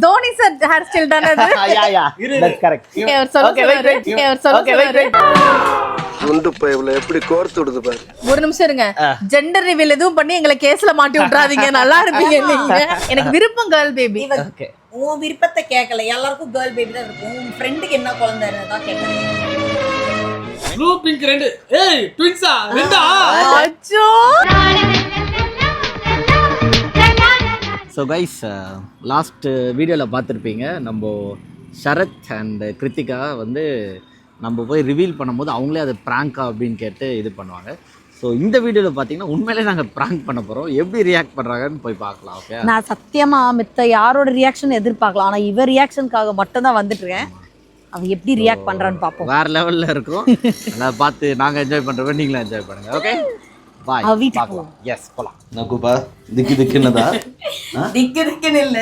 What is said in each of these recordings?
Dhoni sir hair style தானே அது? That's correct. Okay, wait. குண்டு பைப்ல எப்படி கோர்த்து விடுது பாரு. ஒரு நிமிஷம் இருங்க. ஜெண்டர் ரிவீல் எதுவும் பண்ணி எங்களை கேஸ்ல மாட்டி விட்டுறாதீங்க. நல்லா இருப்பீங்க நீங்க. எனக்கு விருப்பம் கேர்ள் பேபி. Okay. உன் விருப்பத்தை கேட்கல, எல்லாருக்கும் கேர்ள் பேபி தான் இருக்கும். உன் ஃப்ரெண்டுக்கு என்ன குழந்தை தான் கேட்டேன். ப்ளூ பிங்க் ரெண்டு. ஏய் ட்வின்ஸா ரெண்டா? அச்சோ. ஸோ கைஸ் லாஸ்ட் வீடியோவில் பார்த்துருப்பீங்க, நம்ம ஷரத் அண்ட் கிருத்திகா வந்து நம்ம போய் ரிவீல் பண்ணும்போது அவங்களே அது ப்ராங்கா அப்படின்னு கேட்டு இது பண்ணுவாங்க. ஸோ இந்த வீடியோவில் பார்த்தீங்கன்னா உண்மையிலே நாங்கள் ப்ராங்க் பண்ண போகிறோம். எப்படி ரியாக்ட் பண்ணுறாங்கன்னு போய் பார்க்கலாம். ஓகே, நான் சத்தியமாக மித்த யாரோட ரியாக்ஷன் எதிர்பார்க்கலாம், ஆனால் இவர் ரியாக்ஷனுக்காக மட்டும்தான் வந்துட்டுருக்கேன். அவன் எப்படி ரியாக்ட் பண்ணுறான்னு பார்ப்போம். வேறு லெவலில் இருக்கும். அதை பார்த்து நாங்கள் என்ஜாய் பண்ணுறப்ப நீங்களும் என்ஜாய் பண்ணுங்கள். Okay bye. பார்க்கலாம். எஸ் போகலாம். நகுபா திக்கு திக்குன்னதா? திக்கு திக்குன்னு இல்ல,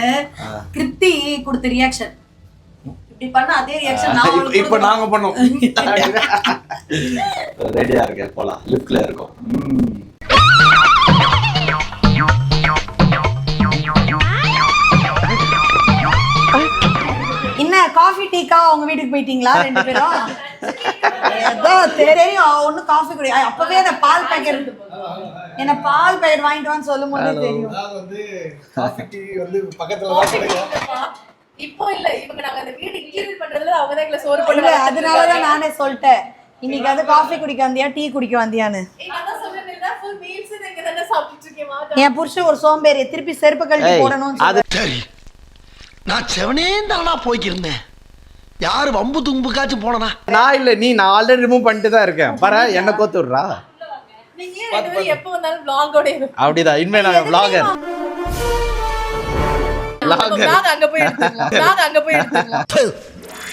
கிருத்தி கொடுத்த ரியாக்ஷன் இப்படி பண்ண அதே ரியாக்ஷன் இப்ப நாங்க பண்ணோம். ரெடியா இருக்கேன், போலாம். லிஃப்ட்ல இருக்கோம். என்ன காஃபி டீக்கா உங்க வீட்டுக்கு போயிட்டீங்களா ரெண்டு பேரும்? ஏதோ தெரியும் ஒண்ணு காஃபி குடி. அப்பவே அந்த பால் பாக்கெட் வாங்கிட்டு வான்னு சொல்லும் போதே தெரியும். வந்து காஃபி டீ வந்து பக்கத்துல தான் கிடைக்கும். இப்போ இல்ல, இவங்க நாங்க அந்த வீடு கிளீன் பண்றதுல அவங்க தான் எங்களை சோறு இல்ல, பண்ணுவாங்க. அதனாலதான் நானே சொல்லிட்டேன், இன்னைக்கு அது காஃபி குடிக்க வந்தியா டீ குடிக்க வந்தியான்னு. நான் சொல்றேன்ல, ஃபுல் மீல்ஸ் நீங்க தான சாப்பிட்டுட்டு இருக்கீங்க. என் புருஷன் ஒரு சோம்பேறி, திருப்பி செருப்பு கழட்டி போடணும்னு சொல்றாரு. சரி, நான் செவனே தானா போய்க்கிருந்தேன். யாரு வம்பு தும்புக்காச்சும் போனனா? நான் இல்லை, நான் ஆல்ரெடி ரிமூவ் பண்ணிட்டு தான் இருக்கேன். பாரு என்ன கோத்து விட்றா. நீங்க ரெண்டு பேரும் எப்ப வந்தாலும் vlog-ஓட இருப்பீங்க. அப்படிதான் இனிமே நாங்கள் vlogger. அங்க போய் எடுத்துக்கலாம்.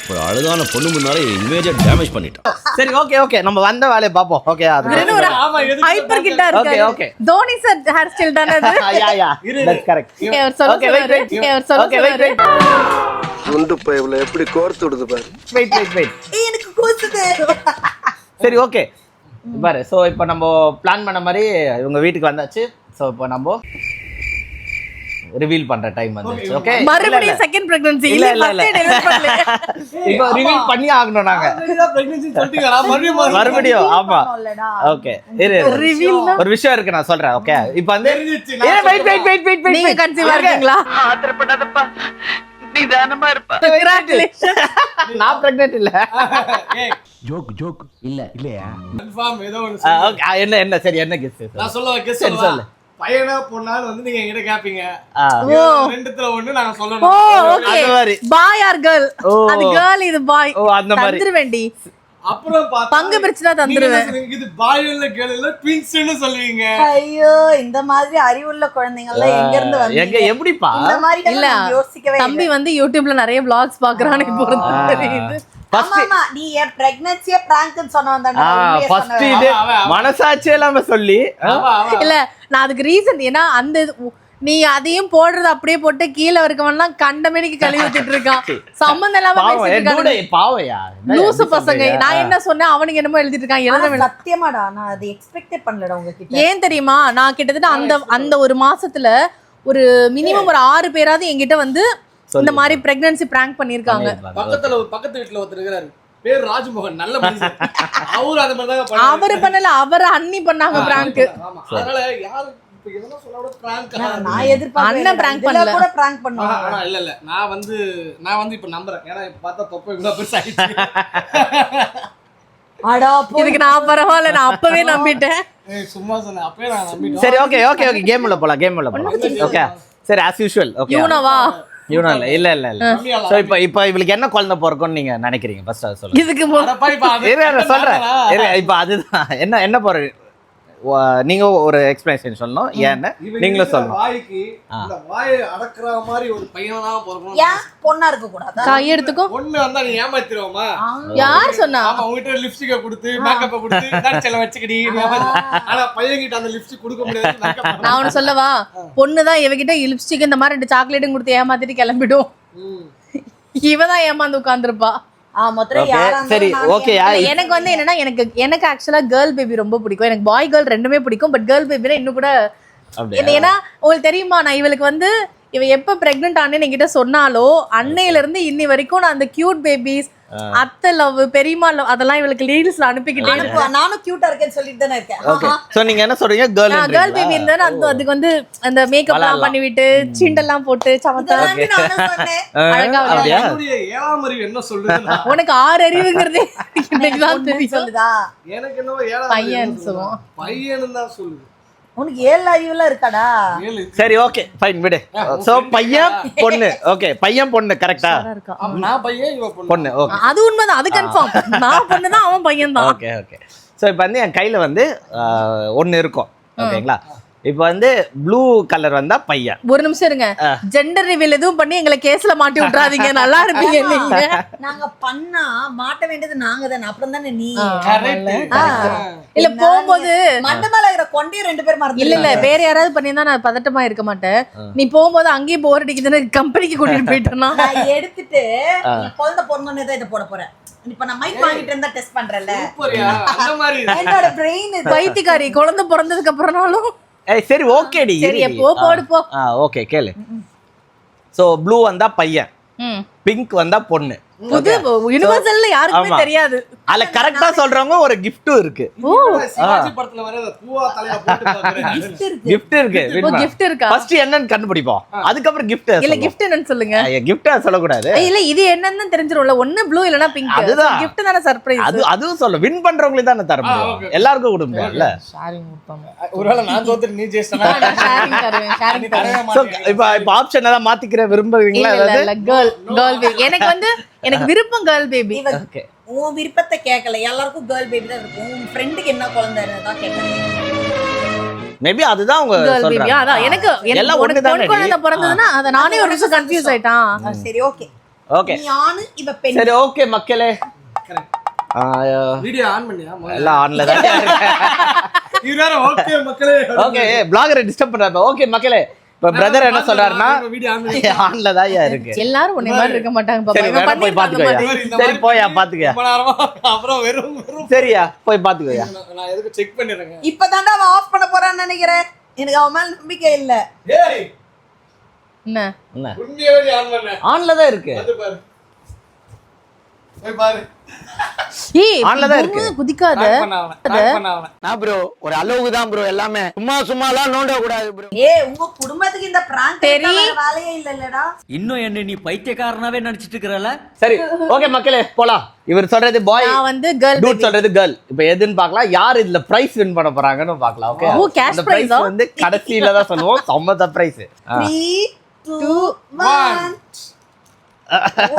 ஒரு அழகான பொண்ணு முன்னாலே இமேஜை டேமேஜ் பண்ணிட்டான். சரி ஓகே நம்ம வந்த வேலையை பார்ப்போம். ஓகே, அது ஒரு ஹைப்பர் கிட்டா இருக்கு. Okay. Dhoni sir hair style தானே அது? That's correct. Okay, wait. குண்டு பைப்ல எப்படி கோர்த்து விடுது பாரு. Wait. எனக்கு கூசுது. சரி ஓகே பாரு. ஸோ இப்போ நம்ம பிளான் பண்ண மாதிரி இவங்க வீட்டுக்கு வந்தாச்சு. ஸோ இப்போ நம்ம ரிவீல் பண்ற டைம் வந்துச்சு. ஓகே, மறுபடியும் செகண்ட் பிரெக்னன்சி இல்ல டெலிவரி பண்ணல. இப்போ ரிவீல் பண்ணி ஆகணும் நாங்க. பிரெக்னன்சி சொல்லிட்டீங்களா? மறுபடியும் ஆமா. ஓகே, ஒரு விஷயம் இருக்கு, நான் சொல்றேன். ஓகே, இப்போ வந்து வெயிட் நீங்க கன்சீவ் இருக்கீங்களா? ஆத்திரப்படாதப்பா, நிதானமா இருப்பா. நான் பிரெக்னன்ட் இல்ல. ஜோக் இல்லையா? கன்ஃபார்ம் ஏதோ ஒன்னு. ஓகே, என்ன சரி, என்ன கெஸ்? நான் கெஸ் சொல்லு. பையனா பொண்ணான்னு வந்து நீங்க என்கிட்ட கேப்பீங்க. ரெண்டுத்துல ஒண்ணு நாங்க சொல்லணும். Okay, boy or girl? அது கேர்ள், இது பாய். அந்த மாதிரி தந்துருவேண்டி. அப்புறம் பார்த்தா பங்கு பிரிச்சுனா தந்துருவேன். இது பாய் இல்ல கேர்ள் இல்ல ட்வின்ஸ்னு சொல்லுவீங்க. ஐயோ, இந்த மாதிரி அறிவுள்ள குழந்தைங்க எல்லாம் எங்க இருந்து எங்க வந்தீங்க? எப்படிப்பா? இந்த மாதிரி இல்ல, யோசிக்கவே தம்பி வந்து யூடியூப்ல நிறைய vlogs பாக்குறானே தெரியுது. ஆமா, நீ என் பிரெக்னன்சியே பிராங்க்னு சொன்னவன்டா. ஃபர்ஸ்ட் இது மனசாட்சியே இல்லாம சொல்லி. இல்ல, நான் அதுக்கு ரீசன் ஏன்னா அந்த நீ அதையும் போடுறது அப்படியே போட்டு கீழே இருக்கவன்லாம் கண்டமேனிக்கு கழுவி ஊத்திட்டு இருக்கான். சம்பந்தம் இல்லாம பேசிட்டு இருக்காங்க. பாவையா லூசு பசங்க. நான் என்ன சொன்னேன், அவனுக்கு என்னமோ எழுதிட்டு இருக்கான். எழுத சத்தியமாடா, நான் அது எக்ஸ்பெக்டே பண்ணலடா உங்ககிட்ட. ஏன் தெரியுமா, நான் கிட்டத்தட்ட அந்த ஒரு மாசத்துல ஒரு மினிமம் ஒரு 6 பேராவது என்கிட்ட வந்து இந்த மாதிரி பிரெக்னன்சி பிராங்க் பண்ணிருக்காங்க. பக்கத்து வீட்டுல ஒருத்தர் இருக்காரு, பேர் ராஜ்மோகன், நல்ல மனுஷன். அவரு அந்த மாதிரி தான் அவரு பண்ணல, அவரை அண்ணி பண்ணாங்க பிராங்க். அதனால யாரு இப்ப எதனா சொல்லாத பிராங்க் நான் எதிர்பார்க்கல. அண்ணன் பிராங்க் பண்ணல, கூட பிராங்க் பண்ணுவாங்க. ஆனா இல்ல நான் வந்து இப்ப நம்புறேன். ஏன்னா இப்ப பார்த்தா தொப்பை இவ்வளவு பெருசாயிடுச்சு. அடா இதுக்கு நான் பரவாயில்ல, நான் அப்பவே நம்பிட்டேன். சும்மா சொன்னேன், அப்பவே நான் நம்பிட்டேன். சரி ஓகே கேம் உள்ள போலாம். ஓகே சரி, as usual. ஓகே, யூனவா இல்ல. சோ இப்போ இவளுக்கு என்ன குழந்தை பிறக்கும்னு நீங்க நினைக்கிறீங்க? ஃபர்ஸ்ட் அத சொல்லுங்க. இதுக்கு சொல்றேன். இப்போ அதுதான் என்ன போற நீங்க ஒரு எக்ஸ்பிளனேஷன் சொல்லணும். ஏன்னு நீங்களும் சொல்லணும். வாய்க்கு இந்த வாயை அடக்குற மாதிரி ஒரு பையனா பொறக்கணும். ஏன் பொண்ணா இருக்க கூடாதா? கையெடுத்துக்கோ. பொண்ணு வந்தா நீ ஏமாத்திடுவோமா? யார் சொன்னா? ஆமா, உன்கிட்ட லிப்ஸ்டிக்க கொடுத்து மேக்கப்ப கொடுத்து தாச்சல வச்சுக்கடி. ஆனா பையன்கிட்ட அந்த லிப்ஸ்டிக் கொடுக்க முடியாது. நான் ஒன்னு சொல்லவா, பொண்ணுதான் இவகிட்ட லிப்ஸ்டிக் இந்த மாதிரி 2 சாக்லேட்டும் கொடுத்து ஏமாத்திட்டு கிளம்பிடும். இவதான் ஏமாந்து உட்கார்ந்துருப்பா. சரி ஓகே. எனக்கு வந்து என்னன்னா, எனக்கு ஆக்சுவலா கேர்ள் பேபி ரொம்ப பிடிக்கும். எனக்கு பாய் கேர்ள் ரெண்டுமே பிடிக்கும். பட் கேர்ள் பேபினா இன்னும் கூட. ஏன்னா உங்களுக்கு தெரியுமா, நான் இவளுக்கு வந்து இவ எப்ப பிரெக்னென்ட் ஆனேன்னு என்கிட்ட சொன்னாலோ அன்னையில இருந்து இன்னி வரைக்கும் நான் அந்த கியூட் பேபிஸ் அத்தை லவ் பெரியமா லவ் அதெல்லாம் இவளுக்கு ரீல்ஸ்ல அனுப்பிக்கிட்டே இருக்கேன். நானும் கியூட்டா இருக்கேன்னு சொல்லிட்டு தானே இருக்கேன். ஓகே சோ நீங்க என்ன சொல்றீங்க கேர்ள் பேபி இருந்தா அதுக்கு வந்து அந்த மேக்கப் எல்லாம் பண்ணி விட்டு சிண்டெல்லாம் போட்டு சமத்தா அழகா அப்படியா? என்னுடைய ஏழாம் அறிவு என்ன சொல்லுதுன்னா, உனக்கு 6 அறிவுங்கிறதே இன்னைக்குதான் தெரியும். சொல்லுதா எனக்கு என்னவோ ஏழாம் பையன் சொல்லுவோம். பையன் தான் சொல்லுது. உனக்கு 7 அறிவுலாம் இருக்காடா? சரி ஓகே ஃபைன் விடு. சோ பையன் பொண்ணு ஓகே பையன் பொண்ணு கரெக்ட்டா? அப்ப நான் பையன் இவ பொண்ணு ஓகே அது உண்மைதான், அது கன்ஃபார்ம். நான் பொண்ணுதான், அவன் பையன் தான். ஓகே ஓகே ஸோ இப்போ வந்து என் கையில் வந்து ஒன்று இருக்கும் ஓகேங்களா. இப்போ வந்து ப்ளூ கலர் வந்தா பையன். ஒரு நிமிஷம் இருங்க, ஜெண்டர் ரிவீல் எதுவும் பண்ணி எங்களை கேஸ்ல மாட்டி விட்டுறாதீங்க. நல்லா இருப்பீங்க நீங்க. நாங்க பண்ணா மாட்ட வேண்டியது நாங்க தானே, அப்புறம் தானே நீ. இல்ல போகும்போது மண்டமேல இருக்கிற கொண்டையும் 2 பேர் மறந்து. இல்ல வேற யாராவது பண்ணியிருந்தா நான் பதட்டமா இருக்க மாட்டேன். நீ போகும்போது அங்கேயே போர் அடிக்குதுன்னு கம்பெனிக்கு கூட்டிட்டு போயிட்டேன்னா நான் எடுத்துட்டு குழந்தை பிறந்தோன்னே தான் இதை போட போறேன். இப்ப நான் மைக் வாங்கிட்டு இருந்தா டெஸ்ட் பண்றேன்ல. அந்த மாதிரி என்னோட பிரெயின் பைத்தியக்காரி குழந்தை பிறந்ததுக்கு அப்புறம்னாலும் ஏய் சரி ஓகேடி சரி போ போடு போ. ஓகே கேளு. ஸோ ப்ளூ வந்தா பையன், பிங்க் வந்தா பொண்ணு. புது யுனிவர்சல்ல யாருக்குமே தெரியாது. அதுல கரெக்டா சொல்றவங்க ஒரு கிஃப்ட்டும் இருக்கு. சிவாஜி படத்துல வர பூவா தலையா போட்டு பாக்குறேன். கிஃப்ட் இருக்கு. கிஃப்ட் இருக்கா? ஃபர்ஸ்ட் என்னன்னு கண்டுபிடிப்போம், அதுக்கப்புறம் கிஃப்ட். இல்ல கிஃப்ட் என்னன்னு சொல்லுங்க. கிஃப்டா சொல்லக்கூடாது. இல்ல இது என்னன்னு தெரிஞ்சிரும்ல. ஒண்ணு ப்ளூ இல்லனா பிங்க். அதுதான் கிஃப்ட் தான சர்ப்ரைஸ். அதுவும் சொல்ல வின் பண்றவங்களுக்கு தான தர முடியும். எல்லாருக்கும் கொடுப்போம்ல. ஷேரிங் கொடுப்பாங்க. ஒருவேளை நான் தோத்துட்டு நீ ஜெயிச்சனா ஷேரிங் தருவேன். ஷேரிங் தருவேன். சோ இப்போ ஆப்ஷன் எல்லாம் மாத்திக்கிற விரும்புறீங்களா? இல்ல கேர்ள் பேபி. எனக்கு விருப்பம் கேர்ள் பேபி. ஓகே உன் விருப்பத்தை கேட்கல, எல்லாருக்கும் கேர்ள் பேபி தான் இருக்கும். உன் ஃப்ரெண்டுக்கு என்ன குழந்தை தான் கேட்டேன். மேபி அதுதான் அவங்க கேர்ள் பேபி. சொல்றாங்க. அதான் எனக்கு எல்லாம் ஒரு ஒண்ணுதானே. பொண் குழந்தை பிறந்ததுன்னா அத நானே ஒரு நிமிஷம் கன்ஃபியூஸ் ஆயிட்டான். சரி ஓகே ஓகே நீ ஆணு இவ பெண். சரி ஓகே மக்களே. வீடியோ ஆன் பண்ணியா? எல்லாம் ஆன்ல தான் இருக்கு. இவரார ஓகே மக்களே. ஓகே பிளாகரை டிஸ்டர்ப் பண்றாரு. ஓகே மக்களே, இப்ப பிரதர் என்ன சொல்றாருன்னா வீடியோ ஆன் பண்ணி ஆன்ல தான் இருக்கு. எல்லாரும் ஒண்ணே மாதிரி இருக்க மாட்டாங்க பாப்பா. சரி இவன் வேணா போய் பாத்துக்கோயா. சரி போயா பாத்துக்கயா. ரொம்ப நேரமா அப்புறம் வெறும் சரியா போய் பாத்துக்கோயா. நான் எதுக்கு செக் பண்ணிடுறேங்க. இப்பதான்டா அவன் ஆஃப் பண்ண போறான்னு நினைக்கிறேன். எனக்கு அவன் மேல நம்பிக்கை இல்ல. ஏய் என்ன என்ன உண்மையாவே ஆன் பண்ணு. ஆன்ல தான் இருக்கு. வந்து பாரு. போய் பாரு. ஏய் ஆன்ல தான் இருக்கு. குதிக்காத. பண்ணாவன. நான் ப்ரோ ஒரு அளவுக்கு தான் ப்ரோ, எல்லாமே சும்மாலாம் நோண்ட கூடாது ப்ரோ. உங்க குடும்பத்துக்கு இந்த பிராங்க் வேலையே இல்லடா. இன்னும் என்ன நீ பைத்தியக்காரனாவே நினைச்சிட்டு இருக்கறல? சரி ஓகே மக்களே போலாம். இவர் சொல்றது பாய், நான் வந்து கேர்ள் டூட் பேபி. சொல்றது கேர்ள். இப்போ எதுன்னு பார்க்கலாம், யார் இதுல பிரைஸ் வின் பண்ண போறாங்கன்னு பார்க்கலாம். ஓகே ஓ, cash அந்த prize பிரைஸ் ஆ? வந்து கடைசில தான் சொல்லுவோம். செம்ம சர்ப்ரைஸ். 3 2 1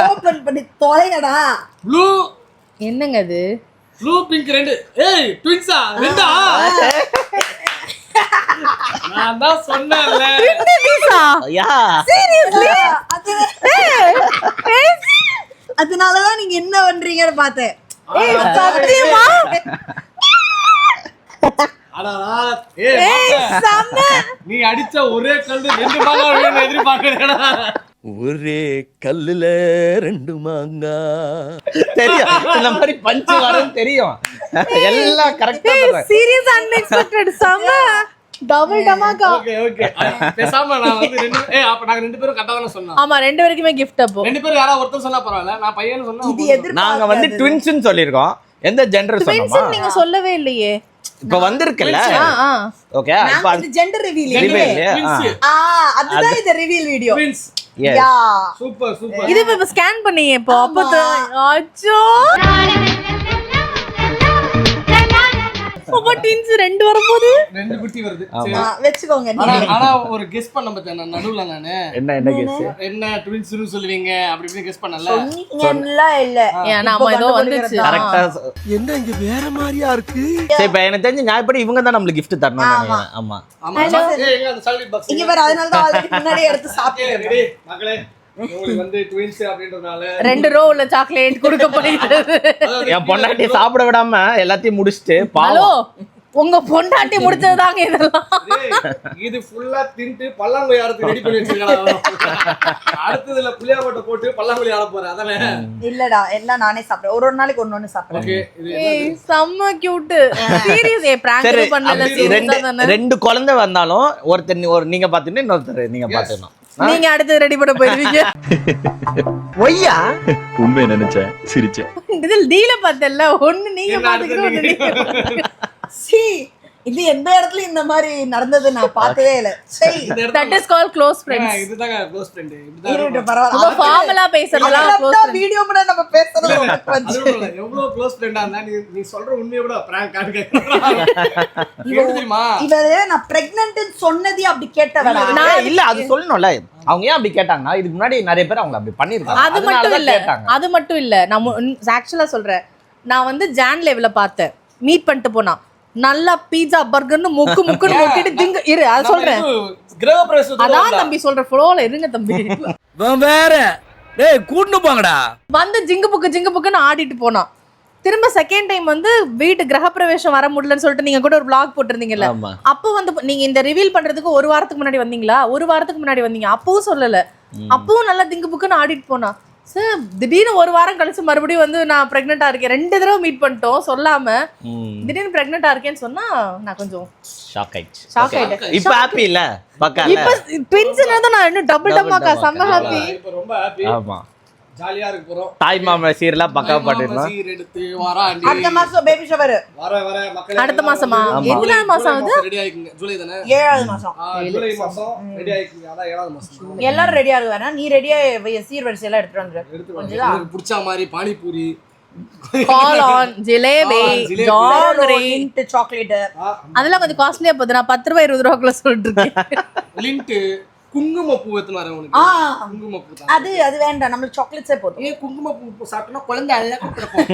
ஓபன் பண்ணி தொலைங்கடா. ப்ளூ என்னங்க அது? ப்ளூ பிங்க் ரெண்டு. ஏய் ட்வின்ஸா? ரெண்டா? நான் தான் சொன்னேன்ல. யா சீரியஸ்லி? அதனாலதான் நீங்க என்ன பண்றீங்கன்னு பார்த்தேன். சத்தியமா? அடடா. ஏய் செம்ம. நீ அடிச்ச ஒரே கல்லு 2 மாங்கா வேணும் எதிர்பார்க்கறேடா. ஒரே கல்லுல 2 மாங்கா. தெரியும் இந்த மாதிரி பஞ்ச் வரும் தெரியும். எல்லாம் கரெக்ட்டா சொல்றேன். சீரியஸ் அன்எக்ஸ்பெக்டட் செம்ம. டபுள் டமாக்கா. Okay okay. பேசாம நான் வந்து அப்ப நாங்க 2 பேரும் கரெக்ட்டா தான சொன்னோம். ஆமா 2 பேருக்குமே gift அப்போ. 2 பேரும் யாரா ஒருத்தர் சொன்னா பரவாயில்லை. நான் பையன்னு சொன்னா இது எதிர்பார்க்காதது. நாங்க வந்து ட்வின்ஸ்னு சொல்லிருக்கோம். எந்த ஜெண்டர் சொன்னோமா? நீங்க சொல்லவே இல்லையே. இப்ப வந்திருக்குல்ல. ஆ ஓகே இது ஜெண்டர் ரிவீல். ட்வின்ஸ். அதுதான் இந்த reveal video. Twins. Yes yeah super super. இது இப்ப ஸ்கேன் பண்ணி இப்போ அப்போ அச்சோ அப்போ டீன்ஸ் 2 வரும்போது 2 குட்டி வருது. சரி. வெச்சுக்கோங்க. ஆனா ஒரு கெஸ் பண்ண பார்த்தேன் நான் நடுவுல நானு. என்ன கெஸ்? என்ன ட்வின்ஸ்னு சொல்லுவீங்க அப்படி இப்படி கெஸ் பண்ணல. சொன்னீங்களா இல்ல? ஏன் நாம ஏதோ வந்துச்சு. கரெக்ட்டா. என்ன இங்க வேற மாதிரியா இருக்கு? சரி இப்ப எனக்கு தெரிஞ்சு நியாயப்படி இவங்க தான் நமக்கு gift தரணும் நினைக்கிறேன். ஆமா ஆமா. ஏய் எங்க அந்த சாக்லேட் பாக்ஸ். இங்க வேற அதனால தான் ஆல்ரெடி முன்னாடியே எடுத்து சாப்பிட்டேன். ரெடி மக்களே. உங்களுக்கு வந்து ட்வின்ஸ் அப்படின்றதால 2 ரோ உள்ள சாக்லேட் கொடுக்க போறீங்க. என் பொண்டாட்டி சாப்பிட விடாம எல்லாத்தையும் முடிச்சிட்டு ஹலோ பாவம் உங்க பொண்டாட்டி முடிச்சதுதாங்க இதெல்லாம். இது ஃபுல்லா தின்ட்டு பல்லாங்குழி ஆடத்துக்கு ரெடி பண்ணி வச்சிருக்காங்க. அடுத்ததுல புளியாங்கொட்டை போட்டு பல்லாங்குழி ஆட போறேன். அதானே? இல்லடா எல்லாம் நானே சாப்பிடுறேன். ஒரு நாளைக்கு ஒண்ணு சாப்பிடுறேன். ஓகே. ஏய் செம்ம கியூட். சீரியஸ் பிராங்க் சரி பண்ணல அப்படி ரெண்டு குழந்தை வந்தாலும் ஒருத்தர் நீங்க பாத்துட்டு இன்னொருத்தர் நீங்க பாத்துக்கணும். நீங்க அடுத்து ரெடி பண்ண போயிருவீங்க. ஒய்யா உண்மையை நினைச்சேன் சிரிச்சேன். இதில் டீல பார்த்தல ஒண்ணு நீங்க பாத்துக்கிட்டு ஒண்ணு நீங்க பாத்துக்கிட்டு. சி இது எந்த இடத்துல இந்த மாதிரி நடந்தது நான் பார்த்ததே இல்ல. சரி That is called close friends. இதுதாங்க க்ளோஸ் ஃப்ரெண்ட். இருட்டு பரவாயில்ல. ரொம்ப ஃபார்மலா பேசுறதெல்லாம் close friends. வீடியோ முன்னாடி நம்ம பேசுறது உனக்கு வந்து எவ்வளவு க்ளோஸ் ஃப்ரெண்டா இருந்தா நீ சொல்ற உண்மையை விட பிராங்க் ஆடு தெரியுமா? இவரே நான் பிரெக்னன்ட்னு சொன்னதே அப்படி கேட்டவளா? இல்ல அது சொல்லணும்ல. அவங்க ஏன் அப்படி கேட்டாங்கன்னா இதுக்கு முன்னாடி நிறைய பேர் அவங்க அப்படி பண்ணிருக்காங்க. அது மட்டும் இல்ல நான் ஆக்சுவலா சொல்றேன். நான் வந்து ஜான் லேவ்ல பார்த்தேன். மீட் பண்ணிட்டு போனா நல்லா பீட்சா பர்கர்னு முக்குன்னு முக்கிட்டு திங்க இரு அது சொல்றேன். கிரக பிரவேசத்துல அதான் தம்பி சொல்ற ஃப்ளோல இருங்க தம்பி. வேற டேய் கூட்டு போங்கடா. வந்து ஜிங்கு புக்குன்னு ஆடிட்டு போனான். திரும்ப செகண்ட் டைம் வந்து வீட்டு கிரகப்பிரவேசம் வர முடியலன்னு சொல்லிட்டு நீங்க கூட ஒரு vlog போட்டிருந்தீங்கல்ல. அப்போ வந்து நீங்க இந்த ரிவீல் பண்றதுக்கு ஒரு வாரத்துக்கு முன்னாடி வந்தீங்களா? ஒரு வாரத்துக்கு முன்னாடி வந்தீங்க. அப்பவும் சொல்லல. அப்பவும் நல்லா திங்கு புக்குன்னு ஆடிட்டு போனா. சார் திடீர்னு ஒரு வாரம் கழிச்சு மறுபடியும் வந்து நான் பிரெக்னெண்டா இருக்கேன். 2 தடவை மீட் பண்ணிட்டோம் சொல்லாம. திடீர்னு பிரெக்னெண்டா இருக்கேன்னு சொன்னா நான் கொஞ்சம் ஷாக் ஆயிட்டேன். இப்ப ஹாப்பி இல்ல பக்கா இல்ல. இப்ப ட்வின்ஸ்னா தான் நான் இன்னும் டபுள் டம்மாக்கா செம்ம ஹாப்பி. இப்ப ரொம்ப ஹாப்பி. ஆமா ஜாலியா இருக்க போறோம். தாய் மாமா சீர்லாம் பக்கா பாட்டிடலாம். சீர் எடுத்து வாராண்டி. அடுத்த மாசம் பேபி ஷவர். வர மக்களே. அடுத்த மாசமா? எத்தனை மாசம் ஆகுது? ரெடி ஆயிக்குங்க. ஜூலை தானே? 7வது மாசம். ஜூலை மாசம் ரெடி ஆயிக்குங்க. அதான் 7வது மாசம். எல்லாரும் ரெடியா இருக்கானா? நீ ரெடியா சீர் வரிசை எல்லாம் எடுத்துட்டு வந்துரு. கொஞ்சம் எனக்கு பிடிச்ச மாதிரி பானிபூரி, காளான், ஜிலேபி, ஜாங்கிரி, சாக்லேட் அதெல்லாம் கொஞ்சம் காஸ்ட்லியா போகுது. நான் 10 ரூபாய் 20 ரூபாய்க்குள்ள சொல்லிட்டு இருக்கேன். லிண்ட் குங்குமப்பூ எத்தனை வரேன் உனக்கு? குங்குமப்பூ தான். அது வேண்டாம். நம்மளுக்கு சாக்லேட்ஸே போதும். குங்குமப்பூ சாப்பிட்டா குழந்தை அழகா பிறக்கும்.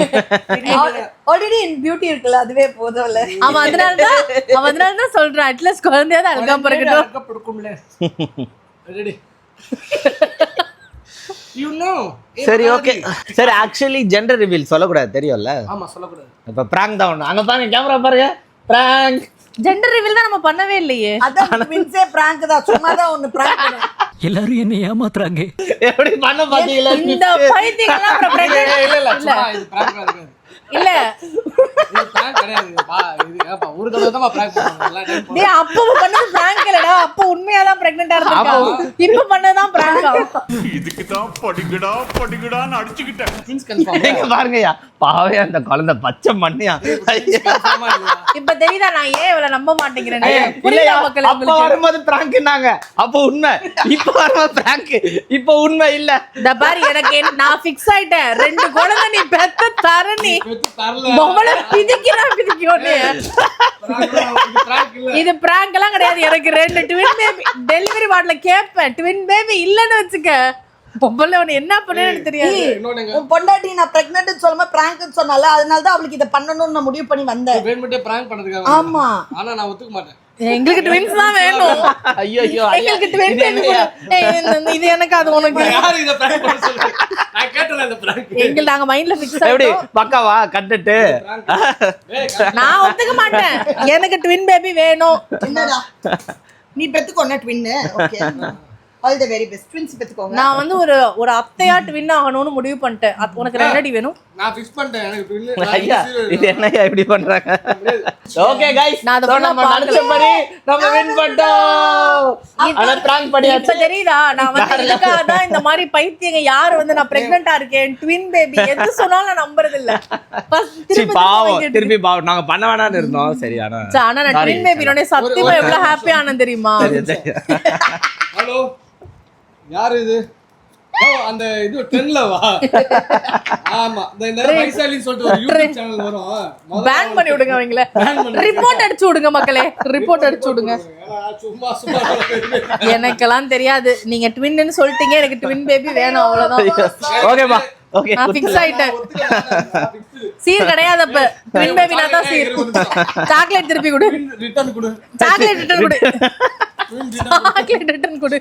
ஆல்ரெடி இன் பியூட்டி இருக்குல்ல, அதுவே போதும்ல. அவன் அதனால தான் சொல்றான். அட்லீஸ்ட் குழந்தையாவது அழகா பிறக்கட்டும். அழகா பிறக்கும்ல. ரெடி. You know. சரி ஓகே. சரி ஆக்சுவலி ஜெண்டர் ரிவீல் சொல்லக்கூடாது தெரியும்ல? ஆமா சொல்லக்கூடாது. இப்ப பிராங்க் தான் ஒண்ணு. அங்க பாருங்க கேமரா பாருங்க. பிராங்க் ஜெண்டர் ரிவீல் தான் நம்ம பண்ணவே இல்லையே. அதான் ட்வின்ஸே பிராங்க் தான். சும்மா தான் ஒன்னு பிராங்க் பண்ணு. எல்லாரும் என்ன ஏமாத்துறாங்க. எப்படி பண்ண பாத்தீங்களா? இந்த பைத்தியங்கள்லாம் அப்புறம் pregnant இல்ல சும்மா இது பிராங்க் இருக்காது. இல்ல இது பிராங்க் கிடையாது. இது ஏப்பா ஒரு தடவை தான் பிராங்க் பண்ணுவாங்க. டேய் அப்போ பண்ணது பிராங்க் இல்லடா. அப்போ உண்மையா தான் பிரெக்னன்ட்டா இருந்திருக்கா. இப்போ பண்ணதான் பிராங்கா. இதுக்கு தான் படிங்கடான்னு அடிச்சுக்கிட்டேன். Twins confirm. நீங்க பாருங்கயா பாவே அந்த குழந்தை பச்சை மண்ணியா. கன்ஃபார்மா இல்ல. இப்ப தெரியுதா நான் ஏன் இவள நம்ப மாட்டேங்கிறேன்னு? இல்லையா புரியல மக்களே அப்ப வரும்போது பிராங்க்னாங்க. அப்ப உண்மை. இப்ப வரும்போது பிராங்க். இப்ப உண்மை இல்ல. இந்த பாரு எனக்கு நான் ஃபிக்ஸ் ஆயிட்டேன். 2 குழந்தை நீ பெத்த தர நீ தரல. மொபைல பிதிக்கோனே. பிராங்க் இல்ல. இது பிராங்க் எல்லாம் கிடையாது. எனக்கு 2 ட்வின் பேபி டெலிவரி வார்டுல கேப்பேன். ட்வின் பேபி இல்லன்னு வெச்சுக்க. பொம்பளை உன்னை என்ன பண்ணேன்னு தெரியாது. உன் பொண்டாட்டி நான் பிரெக்னன்ட் சொல்லாம பிராங்க்னு சொன்னால, அதனால தான் அவளுக்கு இத பண்ணணும்னு நான் முடிவு பண்ணி வந்தேன். வேணும்ட்டே பிராங்க் பண்றதுக்காக. ஆமா. ஆனா நான் ஒத்துக்க மாட்டேன். எங்களுக்கு ட்வின்ஸ் தான் வேணும். ஐயோ எங்களுக்கு ட்வின் பேபி. இது எனக்கு அது உனக்கு. யாரு இத பிராங்க் பண்ண சொல்லுங்க. நான் கேட்டல இந்த பிராங்க். எங்க நாங்க மைண்ட்ல ஃபிக்ஸ் எப்படி ஆயிட்டோம். பக்காவா கண்டட்டு நான் ஒத்துக்க மாட்டேன். எனக்கு ட்வின் பேபி வேணும். என்னடா நீ பெத்துக்கோன twin. Okay all the very best. Twins பெத்துக்கோங்க. நான் வந்து ஒரு அத்தையா ட்வின் ஆகணும்னு முடிவு பண்ணிட்டேன். உனக்கு ரெண்டடி வேணும். நான் ஃபிக்ஸ் பண்ணிட்டேன். எனக்கு ட்வின். ஐயா இது என்னையா இப்படி பண்றாங்க? ஓகே गाइस நான் அத நம்ம நினைச்சபடி நம்ம வின் பண்ணிட்டோம். அத பிராங்க் பண்ணியாச்சு. இப்ப தெரியுதா நான் வந்து இதுக்காக தான் இந்த மாதிரி பைத்தியங்க யார் வந்து நான் பிரெக்னன்ட்டா இருக்கேன் ட்வின் பேபி எது சொன்னாலும் நான் நம்புறது இல்ல. திருப்பி பாவம் நாங்க பண்ண வேணாம்னு இருந்தோம். சரி ஆனா நான் ட்வின் பேபினோட சத்தியமா எவ்வளவு ஹாப்பி ஆனேன் தெரியுமா? ஹலோ யார் இது? அந்த இது 10ல வா. ஆமா இந்த வைசாலின்னு சொல்லிட்டு ஒரு யூடியூப் சேனல் வரும். பேன் பண்ணி விடுங்க அவங்கள. ரிப்போர்ட் அடிச்சு விடுங்க மக்களே. ரிப்போர்ட் அடிச்சு விடுங்க. சும்மா எனக்கெல்லாம் தெரியாது. நீங்க ட்வின்னு சொல்லிட்டீங்க. எனக்கு ட்வின் பேபி வேணும் அவ்வளவுதான். ஓகேமா ஓகே நான் ஃபிக்ஸ் ஆயிட்டேன். சீர் கிடையாது. அப்ப ட்வின் பேபினா தான் சீர். சாக்லேட் திருப்பி கொடு. ரிட்டர்ன் கொடு. சாக்லேட் ரிட்டர்ன் கொடு. சாக்லேட் ரிட்டர்ன் கொடு.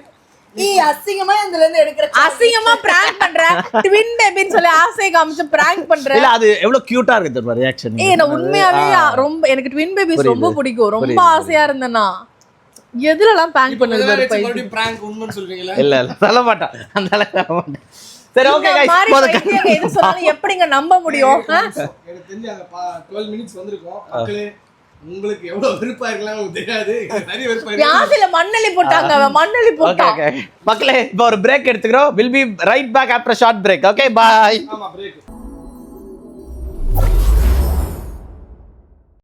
நீ அசிங்கமா இதுல இருந்து எடுக்கிற அசிங்கமா பிராங்க் பண்ற ட்வின் பேபின்னு சொல்லி ஆசையை காமிச்சு பிராங்க் பண்ற. இல்ல அது எவ்வளவு கியூட்டா இருக்கு தெரியுமா ரியாக்ஷன். நான் உண்மையாவே ரொம்ப எனக்கு ட்வின் பேபிஸ் ரொம்ப பிடிக்கும். ரொம்ப ஆசையா இருந்தேன்னா எதுலலாம் பிராங்க் பண்ணது பாரு. பிராங்க் உண்மைன்னு சொல்றீங்களா? இல்ல சொல்ல மாட்டேன் அந்த அளவுக்கு சொல்ல மாட்டேன். சரி ஓகே गाइस எது சொன்னாலும் எப்படிங்க நம்ப முடியும்? எனக்கு தெரிஞ்சு அந்த 12 மினிட்ஸ் வந்திருக்கும். மக்களே உங்களுக்கு எவ்வளவு வெறுப்பா இருக்கலாம் உங்களுக்கு தெரியாது. நிறைய வெறுப்பா இருக்கு. யாசில மண்ணலி போட்டாங்க, அவன் மண்ணலி போட்டான். ஓகே மக்களே இப்போ ஒரு பிரேக் எடுத்துக்கிறோம். will be right back after a short break. okay bye. ஆமா பிரேக்.